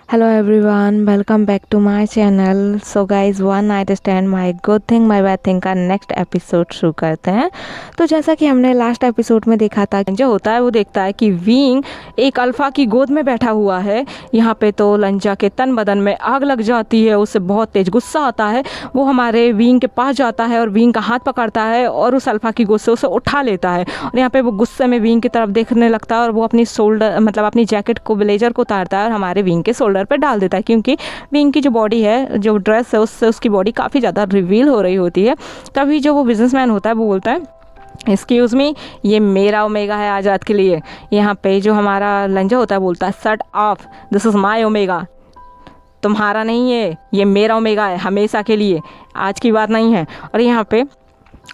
Hello everyone, welcome back to my channel. So guys, one night stand, my good thing, my bad thing का next episode शुरू करते हैं। तो जैसा कि हमने लास्ट एपिसोड में देखा था, जो होता है वो देखता है कि विंग एक अल्फा की गोद में बैठा हुआ है। यहाँ पे तो लंजा के तन बदन में आग लग जाती है, उसे बहुत तेज गुस्सा आता है। वो हमारे विंग के पास जाता है और विंग का हाथ पकड़ता है और उस अल्फा की गोद से उसे उठा लेता है। और यहाँ पे वो गुस्से में विंग की तरफ देखने लगता है और वो अपनी शोल्डर मतलब अपनी जैकेट को, ब्लेजर को उतारता है और हमारे विंग के शोल्डर पे डाल देता है, क्योंकि विंग की जो बॉडी है, जो ड्रेस है, उससे उसकी बॉडी काफ़ी ज़्यादा रिवील हो रही होती है। तभी जो वो बिजनेसमैन होता है वो बोलता है, एक्सक्यूज़ मी, ये मेरा ओमेगा है आज रात के लिए। यहाँ पे जो हमारा लंजा होता है बोलता है, shut off, this is my omega, तुम्हारा नहीं है, ये मेरा ओमेगा है, हमेशा के लिए, आज की बात नहीं है। और यहाँ पे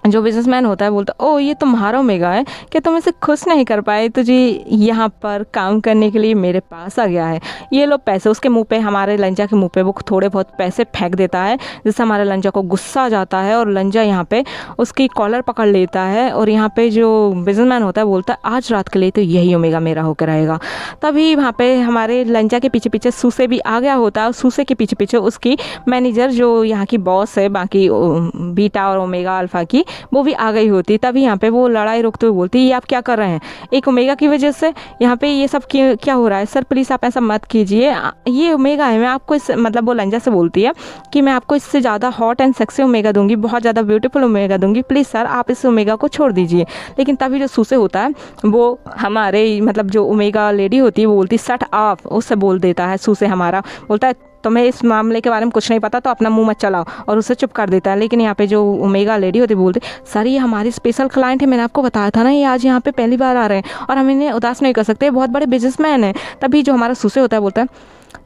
जो बिजनेसमैन होता है बोलता है, ओ ये तुम्हारा ओमेगा है, क्या तुम इसे खुश नहीं कर पाए? तुझे यहाँ पर काम करने के लिए मेरे पास आ गया है, ये लो पैसे। उसके मुंह पे, हमारे लंजा के मुंह पे वो थोड़े बहुत पैसे फेंक देता है, जिससे हमारे लंजा को गुस्सा आ जाता है और लंजा यहाँ पे उसकी कॉलर पकड़ लेता है। और यहाँ पे जो बिजनेसमैन होता है बोलता है, आज रात के लिए तो यही ओमेगा मेरा होकर रहेगा। तभी वहाँ पे हमारे लंजा के पीछे पीछे सूसे भी आ गया होता है, और सूसे के पीछे पीछे उसकी मैनेजर, जो यहाँ की बॉस है बाकी बीटा और ओमेगा अल्फा की, वो भी आ गई होती। तभी यहाँ पे वो लड़ाई रोकते हुए बोलती है, ये आप क्या कर रहे हैं? एक ओमेगा की वजह से यहाँ पे ये सब क्या हो रहा है? सर प्लीज़ आप ऐसा मत कीजिए, ये ओमेगा है, मैं आपको इस मतलब वो लंजा से बोलती है कि मैं आपको इससे ज़्यादा हॉट एंड सेक्सी ओमेगा दूंगी, बहुत ज़्यादा ब्यूटीफुल ओमेगा दूंगी, प्लीज़ सर आप इस ओमेगा को छोड़ दीजिए। लेकिन तभी जो सूसे होता है वो हमारे मतलब जो ओमेगा लेडी होती है वो बोलती है, शट ऑफ, उससे बोल देता है सूसे, हमारा बोलता है, तुम्हें इस मामले के बारे में कुछ नहीं पता तो अपना मुंह मत चलाओ, और उसे चुप कर देता है। लेकिन यहाँ पे जो ओमेगा लेडी होती है बोलती, सर ये हमारी स्पेशल क्लाइंट है, मैंने आपको बताया था ना, ये आज यहाँ पे पहली बार आ रहे हैं और हम इन्हें उदास नहीं कर सकते, बहुत बड़े बिजनेसमैन हैं। तभी जो हमारा सूसे होता है बोलता है,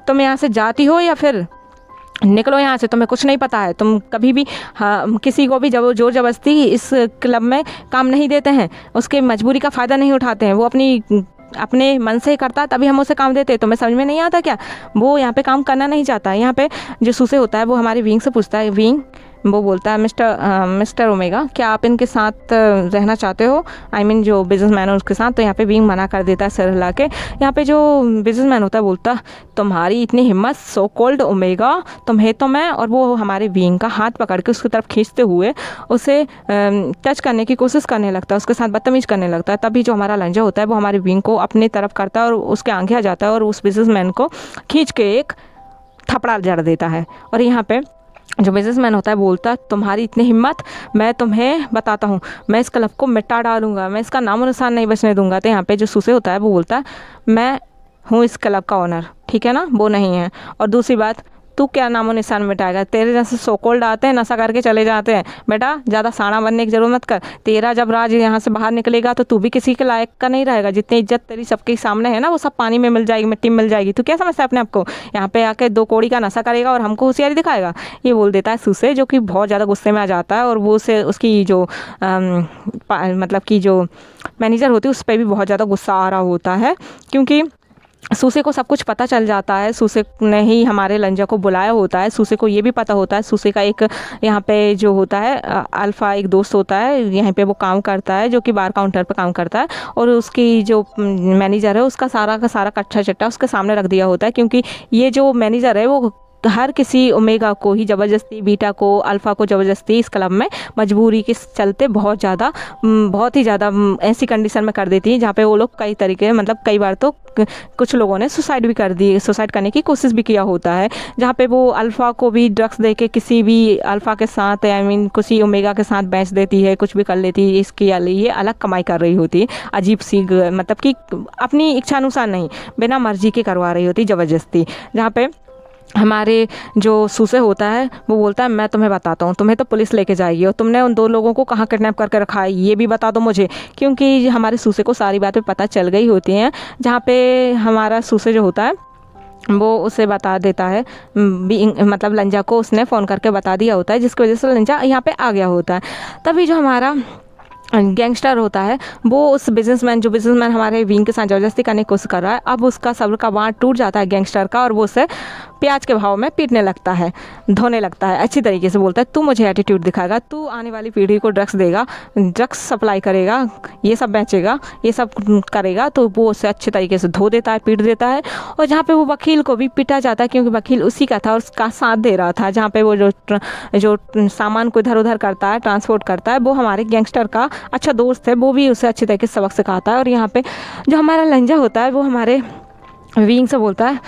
तुम यहाँ से जाती हो या फिर निकलो यहाँ से, तुम्हें कुछ नहीं पता है, तुम कभी भी किसी को भी जब जोर जबरदस्ती इस क्लब में काम नहीं देते हैं, उसके मजबूरी का फ़ायदा नहीं उठाते हैं, वो अपने मन से ही करता है, तभी हम उसे काम देते हैं। तुम्हें समझ में नहीं आता क्या? वो यहाँ पे काम करना नहीं चाहता है। यहाँ पे जो सूसे होता है वो हमारे विंग से पूछता है, विंग, वो बोलता है, मिस्टर ओमेगा, क्या आप इनके साथ रहना चाहते हो? आई मीन जो बिजनेसमैन है उसके साथ। तो यहाँ पे विंग मना कर देता है सर हिला के। यहाँ पे जो बिजनेसमैन होता है बोलता है, तुम्हारी इतनी हिम्मत, सो कॉल्ड ओमेगा, तुम्हें तो मैं। और वो हमारे विंग का हाथ पकड़ के उसकी तरफ खींचते हुए उसे टच करने की कोशिश करने लगता है, उसके साथ बदतमीज़ करने लगता है। तभी जो हमारा लंजा होता है वो हमारे विंग को अपनी तरफ करता है और उसके आगे आ जाता है और उस बिजनेसमैन को खींच के एक थपड़ा जड़ देता है। और यहाँ पे जो बिजनेसमैन होता है बोलता है, तुम्हारी इतनी हिम्मत, मैं तुम्हें बताता हूँ, मैं इस क्लब को मिटा डालूंगा, मैं इसका नामो निशान नहीं बचने दूंगा। तो यहाँ पे जो सूसे होता है वो बोलता है, मैं हूँ इस क्लब का ओनर, ठीक है ना, वो नहीं है। और दूसरी बात, तू क्या नामो निशान मिटाएगा? तेरे जैसे सोकोल्ड आते हैं, नशा करके चले जाते हैं, बेटा ज़्यादा साड़ा बनने की जरूरत मत कर। तेरा जब राज यहाँ से बाहर निकलेगा तो तू भी किसी के लायक का नहीं रहेगा। जितनी इज्जत तेरी सबके सामने है ना, वो सब पानी में मिल जाएगी, मिट्टी में मिल जाएगी। तू क्या समझता है अपने आप को? यहाँ पे आके दो कौड़ी का नशा करेगा और हमको होशियारी दिखाएगा, ये बोल देता है सूसे, जो कि बहुत ज़्यादा गुस्से में आ जाता है। और वो उसे उसकी जो मतलब कि जो मैनेजर होती है उस पर भी बहुत ज़्यादा गुस्सा आ रहा होता है, क्योंकि सूसे को सब कुछ पता चल जाता है। सूसे ने ही हमारे लंजा को बुलाया होता है। सूसे को ये भी पता होता है, सूसे का एक यहाँ पे जो होता है अल्फ़ा एक दोस्त होता है, यहाँ पे वो काम करता है, जो कि बार काउंटर पे काम करता है। और उसकी जो मैनेजर है उसका सारा का सारा कच्चा चिट्ठा उसके सामने रख दिया होता है, क्योंकि ये जो मैनेजर है वो हर किसी ओमेगा को ही ज़बरदस्ती, बीटा को, अल्फ़ा को ज़बरदस्ती इस क्लब में मजबूरी के चलते बहुत ही ज़्यादा ऐसी कंडीशन में कर देती है जहाँ पे वो लोग कई तरीके, मतलब कई बार तो कुछ लोगों ने सुसाइड करने की कोशिश भी किया होता है, जहाँ पे वो अल्फ़ा को भी ड्रग्स दे के किसी भी अल्फ़ा के साथ, आई मीन किसी ओमेगा के साथ बेच देती है, कुछ भी कर लेती है, इसके लिए अलग कमाई कर रही होती है। अजीब सी, मतलब कि अपनी इच्छानुसार नहीं, बिना मर्जी के करवा रही होती ज़बरदस्ती। जहाँ पे हमारे जो सूसे होता है वो बोलता है, मैं तुम्हें बताता हूँ, तुम्हें तो पुलिस लेके जाएगी, और तुमने उन दो लोगों को कहाँ किडनैप करके रखा है ये भी बता दो मुझे, क्योंकि हमारे सूसे को सारी बातें पता चल गई होती हैं। जहाँ पे हमारा सूसे जो होता है वो उसे बता देता है, मतलब लंजा को उसने फ़ोन करके बता दिया होता है, जिसकी वजह से लंजा यहाँ पे आ गया होता है। तभी जो हमारा गैंगस्टर होता है वो उस बिजनेसमैन हमारे विंग के साथ ज़बरदस्ती करने की कोशिश कर रहा है। अब उसका सब्र का बाँध टूट जाता है गैंगस्टर का, और वो उसे प्याज के भाव में पीटने लगता है, धोने लगता है। अच्छी तरीके से बोलता है तू मुझे एटीट्यूड दिखाएगा, तू आने वाली पीढ़ी को ड्रग्स देगा, ड्रग्स सप्लाई करेगा, ये सब बेचेगा, ये सब करेगा। तो वो उसे अच्छे तरीके से धो देता है, पीट देता है। और जहाँ पे वो वकील को भी पीटा जाता है, क्योंकि वकील उसी का था और उसका साथ दे रहा था। जहाँ पे वो जो सामान को इधर उधर करता है, ट्रांसपोर्ट करता है, वो हमारे गैंगस्टर का अच्छा दोस्त है, वो भी उसे अच्छे तरीके से सबक सिखाता है। और यहाँ पे जो हमारा लंजा होता है वो हमारे विंग से बोलता है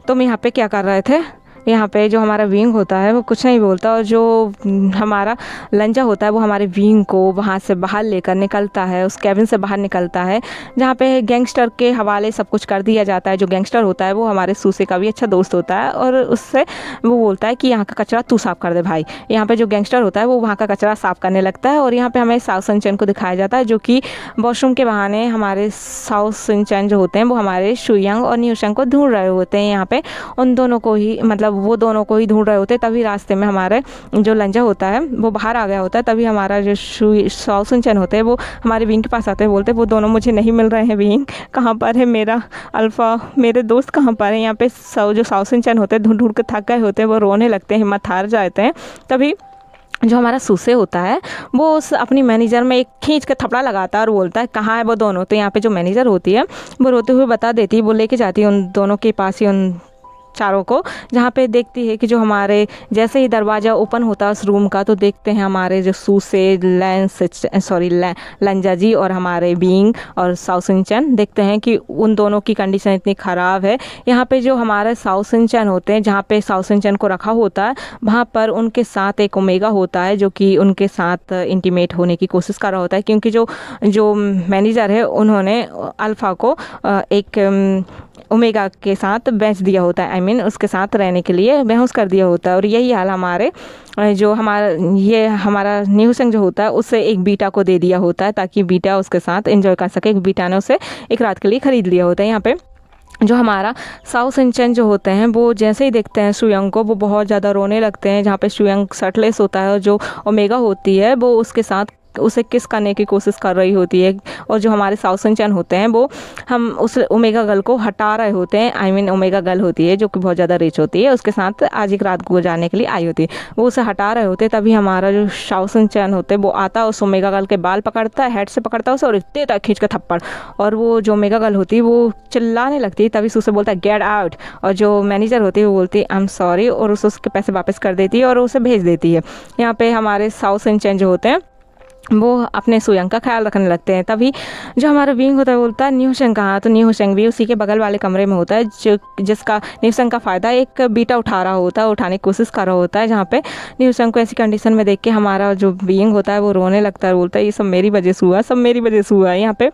तुम यहाँ पे क्या कर रहे थे। यहाँ पे जो हमारा विंग होता है वो कुछ नहीं बोलता, और जो हमारा लंजा होता है वो हमारे विंग को वहाँ से बाहर लेकर निकलता है, उस कैबिन से बाहर निकलता है जहाँ पे गैंगस्टर के हवाले सब कुछ कर दिया जाता है। जो गैंगस्टर होता है वो हमारे सूसे का भी अच्छा दोस्त होता है, और उससे वो बोलता है कि यहाँ का कचरा तू साफ़ कर दे भाई। यहाँ पे जो गैंगस्टर होता है वो वहाँ का कचरा साफ़ करने लगता है। और यहाँ पे हमें साउथ सिंचन को दिखाया जाता है, जो कि वॉशरूम के बहाने हमारे साउथ सिंचन जो होते हैं वो हमारे शुयांग और न्यूशंग को ढूंढ रहे होते हैं। यहाँ पे उन दोनों को ही, मतलब वो दोनों को ही ढूंढ रहे होते हैं। तभी रास्ते में हमारे जो लंजा होता है वो बाहर आ गया होता है। तभी हमारा जो साउथ सिंचन होते हैं वो हमारे विंग के पास आते हैं, बोलते हैं वो दोनों मुझे नहीं मिल रहे हैं, विंग कहाँ पर है, मेरा अल्फ़ा, मेरे दोस्त कहाँ पर है। यहाँ पे जो साउथ सिंचन होते हैं ढूंढ ढूंढ के थक गए होते हैं, वो रोने लगते हैं, हिम्मत हार जाते हैं। तभी जो हमारा सूसे होता है वो उस अपनी मैनेजर में एक खींच के थपड़ा लगाता है और बोलता है कहाँ है वो दोनों। तो यहाँ पे जो मैनेजर होती है वो रोते हुए बता देती है, वो लेके जाती है उन दोनों के पास ही, उन चारों को, जहाँ पे देखती है कि जो हमारे जैसे ही दरवाज़ा ओपन होता है उस रूम का, तो देखते हैं हमारे जो सूसे लंजा जी और हमारे बीइंग और साउथ सिंचन, देखते हैं कि उन दोनों की कंडीशन इतनी ख़राब है। यहाँ पे जो हमारे साउथ सिंचन होते हैं, जहाँ पे साउथ सिंचन को रखा होता है, वहाँ पर उनके साथ एक ओमेगा होता है जो कि उनके साथ इंटीमेट होने की कोशिश कर रहा होता है, क्योंकि जो मैनेजर है उन्होंने अल्फ़ा को एक ओमेगा के साथ बेच दिया होता है, उसके साथ रहने के लिए बेहोश कर दिया होता है। और यही हाल हमारे जो हमारा न्यूसेंग जो होता है उससे एक बीटा को दे दिया होता है, ताकि बीटा उसके साथ एंजॉय कर सके। एक बीटा ने उसे एक रात के लिए ख़रीद लिया होता है। यहाँ पे जो हमारा साउथ सिंचन जो होते हैं वो जैसे ही देखते हैं शुयंग को, वो बहुत ज़्यादा रोने लगते हैं। जहाँ पे शुयंग शर्टलेस होता है और जो ओमेगा होती है वो उसके साथ उसे किस करने की कोशिश कर रही होती है। और जो हमारे साउथ सिंचन होते हैं वो हम उस ओमेगा गर्ल को हटा रहे होते हैं, ओमेगा गर्ल होती है जो कि बहुत ज़्यादा रिच होती है, उसके साथ आज एक रात गुजारने के लिए आई होती है, वो उसे हटा रहे होते हैं। तभी हमारा जो साउथ सिंचन होते हैं वो आता है, उस ओमेगा गर्ल के बाल पकड़ता है, हेड से पकड़ता है उसे और इतने तक खींच कर थप्पड़, और वो जो ओमेगा गर्ल होती है वो चिल्लाने लगती है। तभी उसे बोलता है गेट आउट, और जो मैनेजर होती है वो बोलती है आई एम सॉरी, और उसके पैसे वापस कर देती है और उसे भेज देती है। यहाँ पे हमारे साउथ सिंचन जो होते हैं वो अपने सुयंग का ख्याल रखने लगते हैं। तभी जो हमारा विंग होता है बोलता है न्यूशंग कहाँ, तो न्यूशंग भी उसी के बगल वाले कमरे में होता है, जिसका न्यूशंग का फ़ायदा एक बीटा उठा रहा होता है, उठाने की कोशिश कर रहा होता है। जहाँ पे न्यूशंग को ऐसी कंडीशन में देख के हमारा जो विंग होता है वो रोने लगता है, बोलता है ये सब मेरी वजह से हुआ, सब मेरी वजह से हुआ है। यहाँ पे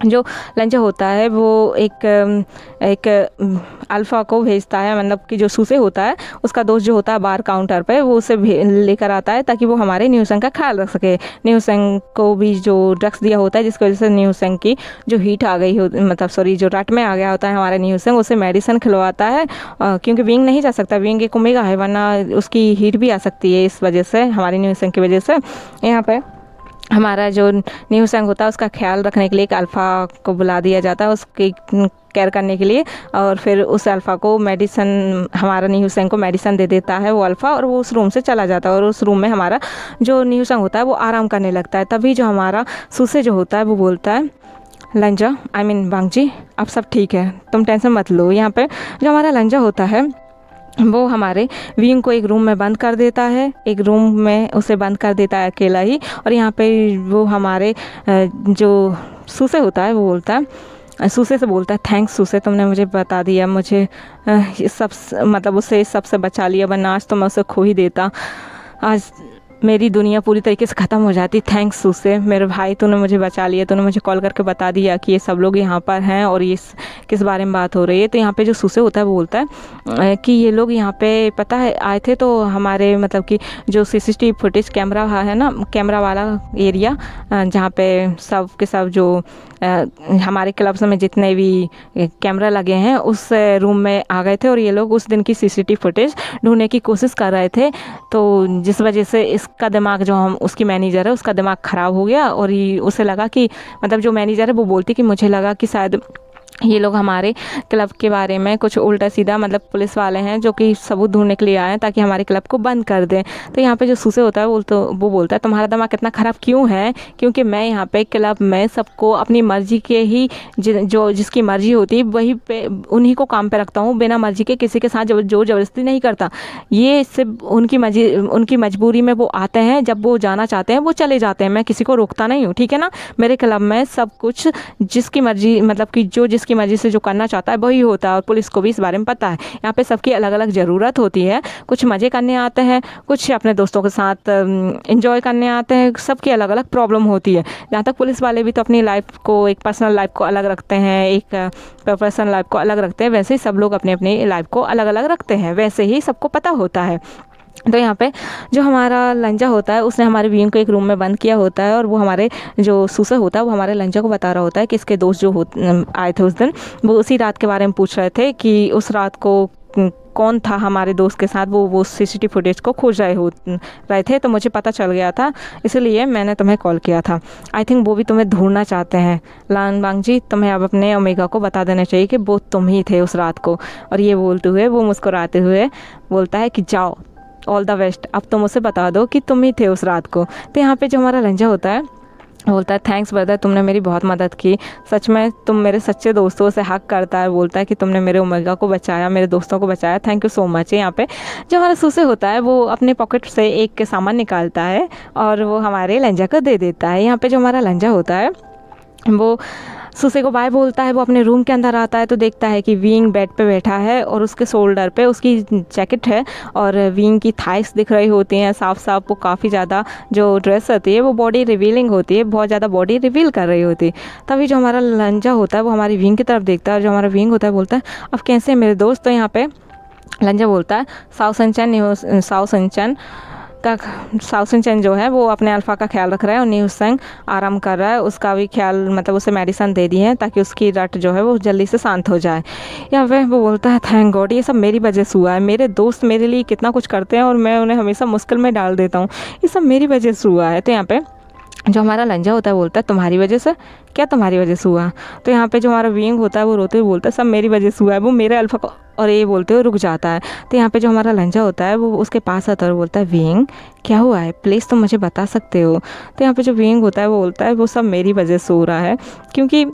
जो लंजा होता है वो एक अल्फ़ा को भेजता है, मतलब कि जो सूसे होता है उसका दोस्त जो होता है बार काउंटर पे, वो उसे लेकर आता है ताकि वो हमारे न्यूसेंग का ख्याल रख सके। न्यूसेंग को भी जो ड्रग्स दिया होता है जिसकी वजह से न्यूसेंग की जो हीट आ गई हो, मतलब जो रट में आ गया होता है हमारा न्यूसेंग, उसे मेडिसिन खिलवाता है, क्योंकि विंग नहीं जा सकता, विंग एक ओमेगा है, वरना उसकी हीट भी आ सकती है इस वजह से, हमारी न्यूसेंग की वजह से। यहाँ पे हमारा जो न्यूसेंग होता है उसका ख्याल रखने के लिए एक अल्फ़ा को बुला दिया जाता है, उसकी केयर करने के लिए, और फिर उस अल्फ़ा को मेडिसिन, हमारा न्यूसेंग को मेडिसिन दे देता है वो अल्फ़ा, और वो उस रूम से चला जाता है। और उस रूम में हमारा जो न्यूसेंग होता है वो आराम करने लगता है। तभी जो हमारा सूसे जो होता है वो बोलता है लंजा वांग जी अब सब ठीक है, तुम टेंशन मत लो। यहाँ पे जो हमारा लंजा होता है वो हमारे विंग को एक रूम में बंद कर देता है, एक रूम में उसे बंद कर देता है अकेला ही। और यहाँ पे वो हमारे जो सूसे होता है वो बोलता है, सूसे से बोलता है थैंक्स सूसे, तुमने मुझे बता दिया, मुझे सब मतलब उससे सबसे बचा लिया, वरना आज तो मैं उसे खो ही देता, आज मेरी दुनिया पूरी तरीके से ख़त्म हो जाती। थैंक्स सूसे, मेरे भाई तूने मुझे बचा लिया, तूने मुझे कॉल करके बता दिया कि ये सब लोग यहाँ पर हैं और ये किस बारे में बात हो रही है। तो यहाँ पे जो सूसे होता है वो बोलता है कि ये लोग यहाँ पे पता है आए थे, तो हमारे मतलब कि जो CCTV फुटेज कैमरा है ना, कैमरा वाला एरिया जहाँ पे सब के सब जो हमारे क्लब्स में जितने भी कैमरा लगे हैं उस रूम में आ गए थे, और ये लोग उस दिन की CCTV फुटेज ढूंढने की कोशिश कर रहे थे। तो जिस वजह से इसका दिमाग, जो हम उसकी मैनेजर है उसका दिमाग ख़राब हो गया, और उसे लगा कि मतलब जो मैनेजर है वो बोलती कि मुझे लगा कि शायद ये लोग हमारे क्लब के बारे में कुछ उल्टा सीधा, मतलब पुलिस वाले हैं जो कि सबूत ढूंढने के लिए आए हैं ताकि हमारे क्लब को बंद कर दें। तो यहाँ पे जो सूसे होता है वो बोलता है तुम्हारा दिमाग कितना ख़राब क्यों है, क्योंकि मैं यहाँ पे क्लब में सबको अपनी मर्ज़ी के ही जो जिसकी मर्ज़ी होती है वही पे उन्हीं को काम पे रखता हूँ, बिना मर्ज़ी के किसी के साथ जोर ज़बरदस्ती नहीं करता। ये सिर्फ उनकी मर्जी, उनकी मजबूरी में वो आते हैं, जब वो जाना चाहते हैं वो चले जाते हैं, मैं किसी को रोकता नहीं हूँ, ठीक है ना। मेरे क्लब में सब कुछ जिसकी मर्जी, मतलब कि जो जिसकी मर्जी से जो करना चाहता है वही होता है, और पुलिस को भी इस बारे में पता है। यहाँ पे सबकी अलग अलग ज़रूरत होती है, कुछ मज़े करने आते हैं, कुछ अपने दोस्तों के साथ इंजॉय करने आते हैं, सबकी अलग अलग प्रॉब्लम होती है। जहाँ तक पुलिस वाले भी तो अपनी लाइफ को, एक पर्सनल लाइफ को अलग रखते हैं, एक प्रोफेशनल लाइफ को अलग रखते हैं, वैसे ही सब लोग अपनी अपनी लाइफ को अलग अलग रखते हैं, वैसे ही सबको पता होता है। तो यहाँ पे जो हमारा लंजा होता है उसने हमारे विंग को एक रूम में बंद किया होता है, और वो हमारे जो सूसर होता है वो हमारे लंजा को बता रहा होता है कि इसके दोस्त जो आए थे उस दिन, वो उसी रात के बारे में पूछ रहे थे कि उस रात को कौन था हमारे दोस्त के साथ। वो सीसीटीवी फुटेज को खोज रहे थे, तो मुझे पता चल गया था, इसलिए मैंने तुम्हें कॉल किया था। आई थिंक वो भी तुम्हें ढूंढना चाहते हैं लान बांग जी, तुम्हें अब अपने ओमेगा को बता देना चाहिए कि वो तुम ही थे उस रात को। और ये बोलते हुए वो मुस्कुराते हुए बोलता है कि जाओ, ऑल द बेस्ट, अब तुम उसे बता दो कि तुम ही थे उस रात को। तो यहाँ पे जो हमारा लंजा होता है बोलता है थैंक्स ब्रदर, तुमने मेरी बहुत मदद की, सच में तुम मेरे सच्चे दोस्तों से हक करता है। बोलता है कि तुमने मेरे ओमेगा को बचाया, मेरे दोस्तों को बचाया, थैंक यू सो मच। यहाँ पे जो हमारा सूसे होता है वो अपने पॉकेट से एक सामान निकालता है और वो हमारे लंजा को दे देता है। यहाँ पे जो हमारा लंजा होता है वो सूसे को बाय बोलता है, वो अपने रूम के अंदर आता है तो देखता है कि विंग बेड पे बैठा है और उसके शोल्डर पे उसकी जैकेट है और विंग की थाइस दिख रही होती हैं साफ साफ। वो काफ़ी ज़्यादा जो ड्रेस होती है वो बॉडी रिवीलिंग होती है, बहुत ज़्यादा बॉडी रिवील कर रही होती है। तभी जो हमारा लंजा होता है वो हमारी विंग की तरफ देखता है और जो हमारा विंग होता है बोलता है अब कैसे मेरे दोस्त। तो यहाँ पे लंजा बोलता है साउ संचन जो है वो अपने अल्फ़ा का ख्याल रख रहा है और न्यू संग आराम कर रहा है, उसका भी ख्याल, मतलब उसे मेडिसिन दे दी है ताकि उसकी रट जो है वो जल्दी से शांत हो जाए। या वह वो बोलता है थैंक गॉड, ये सब मेरी वजह से हुआ है, मेरे दोस्त मेरे लिए कितना कुछ करते हैं और मैं उन्हें हमेशा मुश्किल में डाल देता हूँ, ये सब मेरी वजह से हुआ है। तो यहाँ पे जो हमारा लंजा होता है बोलता है तुम्हारी वजह से, क्या तुम्हारी वजह से हुआ। तो यहाँ पे जो हमारा विंग होता है वो रोते हुए बोलता है सब मेरी वजह से हुआ है, वो मेरे अल्फ़ा को, और ये बोलते हुए रुक जाता है। तो यहाँ पे जो हमारा लंजा होता है वो उसके पास आता है और बोलता है विंग क्या हुआ है, प्लीज़ तुम मुझे बता सकते हो। तो यहाँ पे जो विंग होता है वो बोलता है वो सब मेरी वजह से हो रहा है, क्योंकि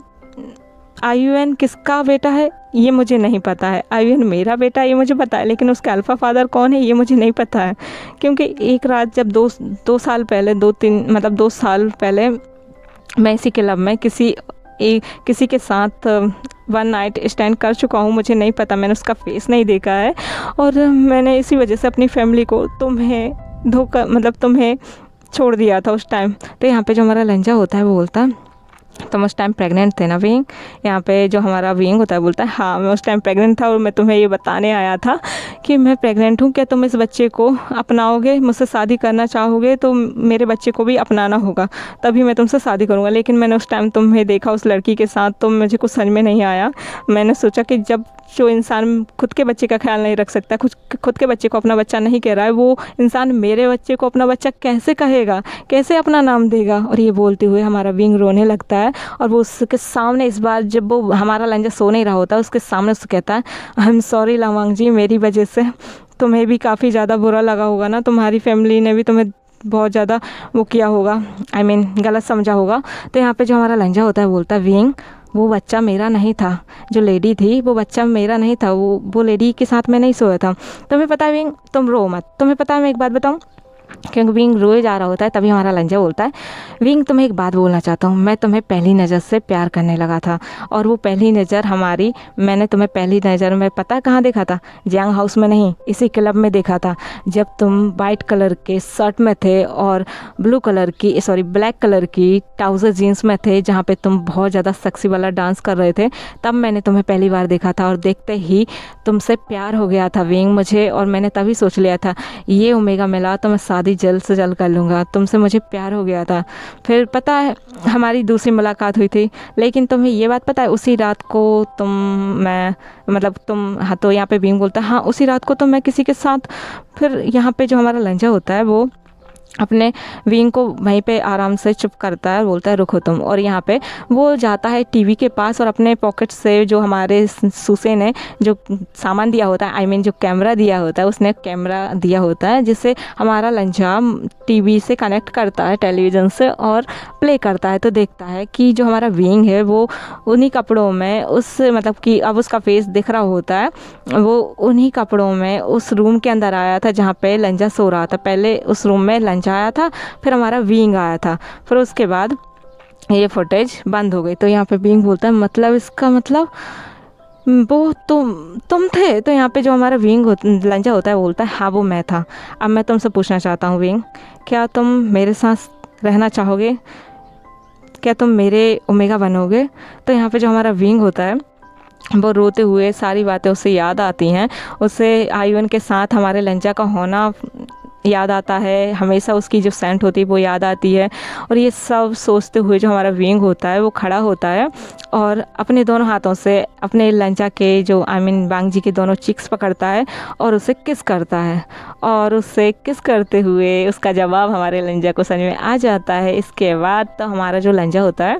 आयुएन किसका बेटा है ये मुझे नहीं पता है, आयुएन मेरा बेटा ये मुझे पता है, लेकिन उसका अल्फ़ा फादर कौन है ये मुझे नहीं पता है। क्योंकि एक रात जब दो साल पहले, 2 साल पहले मैं इसी क्लब में किसी के साथ वन नाइट स्टैंड कर चुका हूँ, मुझे नहीं पता, मैंने उसका फेस नहीं देखा है और मैंने इसी वजह से अपनी फैमिली को तुम्हें छोड़ दिया था उस टाइम। तो यहाँ पे जो हमारा लंजा होता है वो बोलता है तुम उस टाइम प्रेग्नेंट थे ना विंग। यहाँ पे जो हमारा विंग होता है बोलता है हाँ मैं उस टाइम प्रेग्नेंट था और मैं तुम्हें ये बताने आया था कि मैं प्रेग्नेंट हूँ, क्या तुम इस बच्चे को अपनाओगे, मुझसे शादी करना चाहोगे तो मेरे बच्चे को भी अपनाना होगा, तभी मैं तुमसे शादी करूँगा। लेकिन मैंने उस टाइम तुम्हें देखा उस लड़की के साथ तो मुझे कुछ समझ में नहीं आया, मैंने सोचा कि जब जो इंसान खुद के बच्चे का ख्याल नहीं रख सकता, खुद के बच्चे को अपना बच्चा नहीं कह रहा है, वो इंसान मेरे बच्चे को अपना बच्चा कैसे कहेगा, कैसे अपना नाम देगा। और ये बोलते हुए हमारा विंग रोने लगता है और वो उसके सामने, इस बार जब वो हमारा लंजा सो नहीं रहा होता उसके सामने उससे कहता है आई एम सॉरी लावांग जी, मेरी वजह से तुम्हें भी काफ़ी ज़्यादा बुरा लगा होगा ना, तुम्हारी फैमिली ने भी तुम्हें बहुत ज़्यादा वो किया होगा, गलत समझा होगा। तो यहाँ पे जो हमारा लंजा होता है बोलता है विंग वो बच्चा मेरा नहीं था, जो लेडी थी वो बच्चा मेरा नहीं था, वो लेडी के साथ मैं नहीं सोया था। तुम्हें पता है विंग, तुम रो मत, तुम्हें पता है मैं एक बात बताऊँ, क्योंकि विंग रोए जा रहा होता है। तभी हमारा लंजा बोलता है विंग तुम्हें एक बात बोलना चाहता हूँ, मैं तुम्हें पहली नज़र से प्यार करने लगा था और वो पहली नज़र मैंने तुम्हें पहली नज़र में पता कहाँ देखा था, जियांग हाउस में नहीं, इसी क्लब में देखा था, जब तुम वाइट कलर के शर्ट में थे और ब्लैक कलर की ट्राउज़र जीन्स में थे, जहाँ पे तुम बहुत ज़्यादा सेक्सी वाला डांस कर रहे थे, तब मैंने तुम्हें पहली बार देखा था और देखते ही तुमसे प्यार हो गया था विंग मुझे, और मैंने तभी सोच लिया था ये ओमेगा मिला तो मैं शादी जल्द से जल्द कर लूँगा, तुमसे मुझे प्यार हो गया था। फिर पता है हमारी दूसरी मुलाकात हुई थी, लेकिन तुम्हें ये बात पता है उसी रात को हाँ, तो यहाँ पे विंग बोलता है हाँ उसी रात को तो मैं किसी के साथ, फिर यहाँ पे जो हमारा लंजा होता है वो अपने विंग को वहीं पे आराम से चुप करता है और बोलता है रुको तुम। और यहाँ पे वो जाता है टीवी के पास और अपने पॉकेट से जो हमारे सुसे ने जो सामान दिया होता है, आई मीन जो कैमरा दिया होता है, उसने कैमरा दिया होता है जिससे हमारा लंजा टीवी से कनेक्ट करता है, टेलीविज़न से, और प्ले करता है। तो देखता है कि जो हमारा विंग है वो उन्हीं कपड़ों में, उस मतलब कि अब उसका फेस दिख रहा होता है, वो उन्हीं कपड़ों में उस रूम के अंदर आया था जहाँ पे लंजा सो रहा था। पहले उस रूम में लंजा आया था, फिर हमारा विंग आया था, फिर उसके बाद ये फुटेज बंद हो गई। तो यहाँ पे विंग बोलता है मतलब इसका मतलब वो तुम थे। तो यहाँ पे जो हमारा विंग लंजा होता है बोलता है हाँ वो मैं था। अब मैं तुमसे पूछना चाहता हूँ विंग, क्या तुम मेरे साथ रहना चाहोगे? क्या तुम मेरे ओमेगा बनोगे? तो यहाँ पे जो हमारा विंग होता है वो रोते हुए सारी बातें उसे याद आती हैं। उसे आयुन के साथ हमारे लंजा का होना याद आता है, हमेशा उसकी जो सेंट होती है वो याद आती है। और ये सब सोचते हुए जो हमारा विंग होता है वो खड़ा होता है और अपने दोनों हाथों से अपने लंजा के जो आई मीन बांग जी के दोनों चिक्स पकड़ता है और उसे किस करता है। और उससे किस करते हुए उसका जवाब हमारे लंजा को समझ में आ जाता है। इसके बाद तो हमारा जो लंजा होता है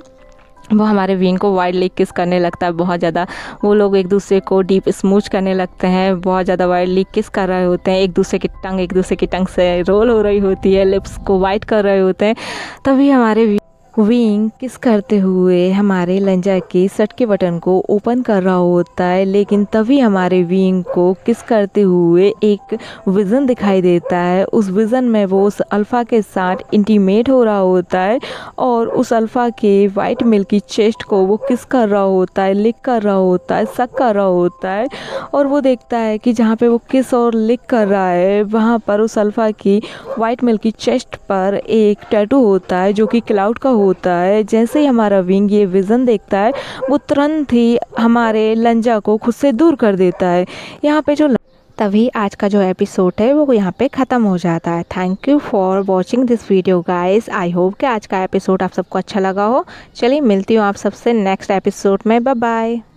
वो हमारे विंग को वाइल्डली किस करने लगता है बहुत ज़्यादा। वो लोग एक दूसरे को डीप स्मूच करने लगते हैं, बहुत ज़्यादा वाइल्डली किस कर रहे होते हैं, एक दूसरे की टंग से रोल हो रही होती है, लिप्स को वाइट कर रहे होते हैं। तभी हमारे विंग किस करते हुए हमारे लंजा के शर्ट के बटन को ओपन कर रहा होता है, लेकिन तभी हमारे विंग को किस करते हुए एक विज़न दिखाई देता है। उस विज़न में वो उस अल्फ़ा के साथ इंटीमेट हो रहा होता है और उस अल्फ़ा के वाइट मिल्की चेस्ट को वो किस कर रहा होता है, लिक कर रहा होता है, सक कर रहा होता है। और वो देखता है कि जहाँ पे वो किस और लिक कर रहा है वहाँ पर उस अल्फ़ा की वाइट मिल्की चेस्ट पर एक टैटू होता है जो कि क्लाउड का होता है। जैसे ही हमारा विंग ये विज़न देखता है वो तुरंत ही हमारे लंजा को खुद से दूर कर देता है। यहाँ पे जो तभी आज का जो एपिसोड है वो यहाँ पे ख़त्म हो जाता है। Thank you for watching this video guys. I hope कि आज का एपिसोड आप सबको अच्छा लगा हो। चलिए मिलती हूँ आप सबसे नेक्स्ट एपिसोड में। Bye bye.